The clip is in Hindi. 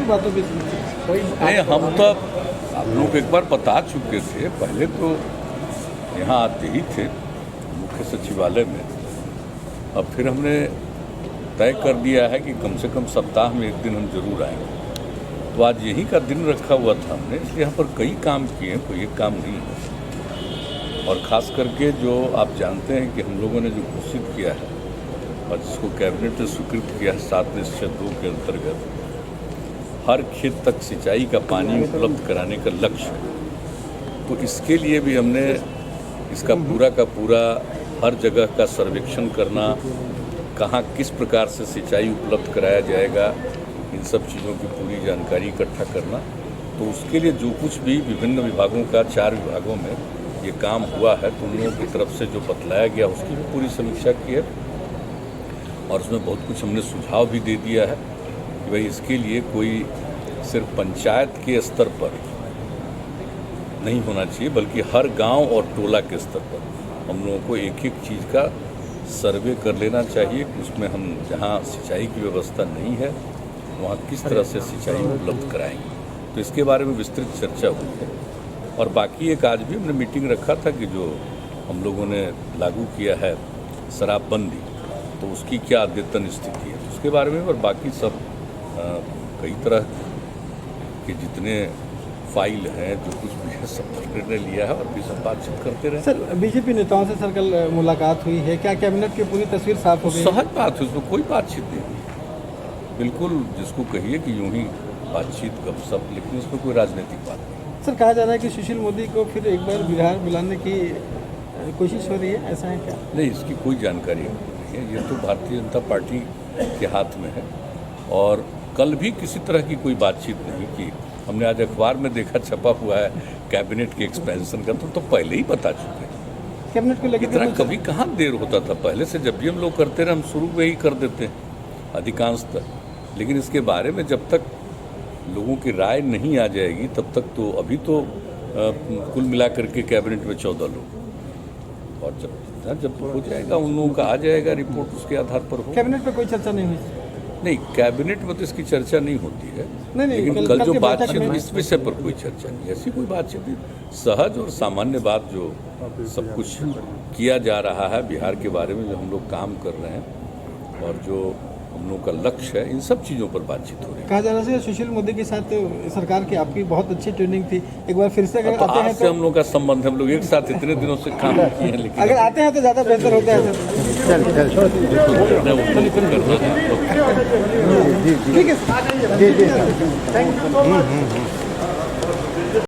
बातों पे कोई नहीं, हम तो आप लोग एक बार बता चुके थे, पहले तो यहाँ आते ही थे मुख्य सचिवालय में। अब फिर हमने तय कर दिया है कि कम से कम सप्ताह में एक दिन हम जरूर आएंगे। तो आज यही का दिन रखा हुआ था हमने, इसलिए यहाँ पर कई काम किए हैं, कोई एक काम नहीं है। और ख़ास करके जो आप जानते हैं कि हम लोगों ने जो घोषित किया है और जिसको कैबिनेट ने स्वीकृत किया है 7/2 के अंतर्गत हर खेत तक सिंचाई का पानी उपलब्ध कराने का लक्ष्य है। तो इसके लिए भी हमने इसका पूरा का पूरा हर जगह का सर्वेक्षण करना, कहाँ किस प्रकार से सिंचाई उपलब्ध कराया जाएगा, इन सब चीज़ों की पूरी जानकारी इकट्ठा करना। तो उसके लिए जो कुछ भी विभिन्न विभागों का 4 विभागों में ये काम हुआ है, तो उन लोगों की तरफ से जो बतलाया गया उसकी भी पूरी समीक्षा की है। और उसमें बहुत कुछ हमने सुझाव भी दे दिया है कि भाई इसके लिए कोई सिर्फ पंचायत के स्तर पर नहीं होना चाहिए, बल्कि हर गांव और टोला के स्तर पर हम लोगों को एक एक चीज़ का सर्वे कर लेना चाहिए कि उसमें हम जहां सिंचाई की व्यवस्था नहीं है वहाँ किस तरह से सिंचाई उपलब्ध कराएंगे। तो इसके बारे में विस्तृत चर्चा हुई है। और बाकी एक आज भी हमने मीटिंग रखा था कि जो हम लोगों ने लागू किया है शराबबंदी, तो उसकी क्या अद्यतन स्थिति है उसके बारे में, और बाकी सब कई तरह के जितने फाइल हैं जो कुछ भी है सब पर निर्णय लिया है और भी सब बातचीत करते रहे। सर, बीजेपी नेताओं से सर कल मुलाकात हुई है, क्या कैबिनेट की पूरी तस्वीर साफ हो गई? सहज बात है, उसमें कोई बातचीत नहीं हुई। बिल्कुल जिसको कहिए कि यूं ही बातचीत गपशप, लेकिन उसमें कोई राजनीतिक बात नहीं। सर, कहा जा रहा है कि सुशील मोदी को फिर एक बार बिहार बुलाने की कोशिश हो रही है, ऐसा है क्या? नहीं, इसकी कोई जानकारी नहीं है। ये तो भारतीय जनता पार्टी के हाथ में है और कल भी किसी तरह की कोई बातचीत नहीं की। हमने आज अखबार में देखा छपा हुआ है कैबिनेट के एक्सपेंशन का, तो पहले ही बता चुके हैं। कैबिनेट को लेकर इतना कभी कहाँ देर होता था, पहले से जब भी हम लोग करते रहे हम शुरू में ही कर देते हैं अधिकांशतः। लेकिन इसके बारे में जब तक लोगों की राय नहीं आ जाएगी तब तक तो अभी तो कुल मिलाकर के कैबिनेट में 14 लोग, और जब हो जाएगा उन लोगों का आ जाएगा रिपोर्ट, उसके आधार पर हो। कैबिनेट पे कोई चर्चा नहीं हुई? नहीं, कैबिनेट में तो इसकी चर्चा नहीं होती है। नहीं, लेकिन कल जो बातचीत इस विषय पर कोई चर्चा नहीं, ऐसी कोई बातचीत नहीं। सहज और सामान्य बात जो सब कुछ किया जा रहा है बिहार के बारे में, जो हम लोग काम कर रहे हैं और जो हम लोगों का लक्ष्य है, इन सब चीज़ों पर बातचीत हो रही है। कहा जा रहा है सुशील मोदी के साथ सरकार की आपकी बहुत अच्छी ट्रेनिंग थी, एक बार फिर से अगर आते हैं तो हम लोग का संबंध, हम लोग एक साथ इतने दिनों से काम किए हैं, लेकिन अगर आते हैं तो ज़्यादा बेहतर होता है सर। ठीक है, थैंक यू।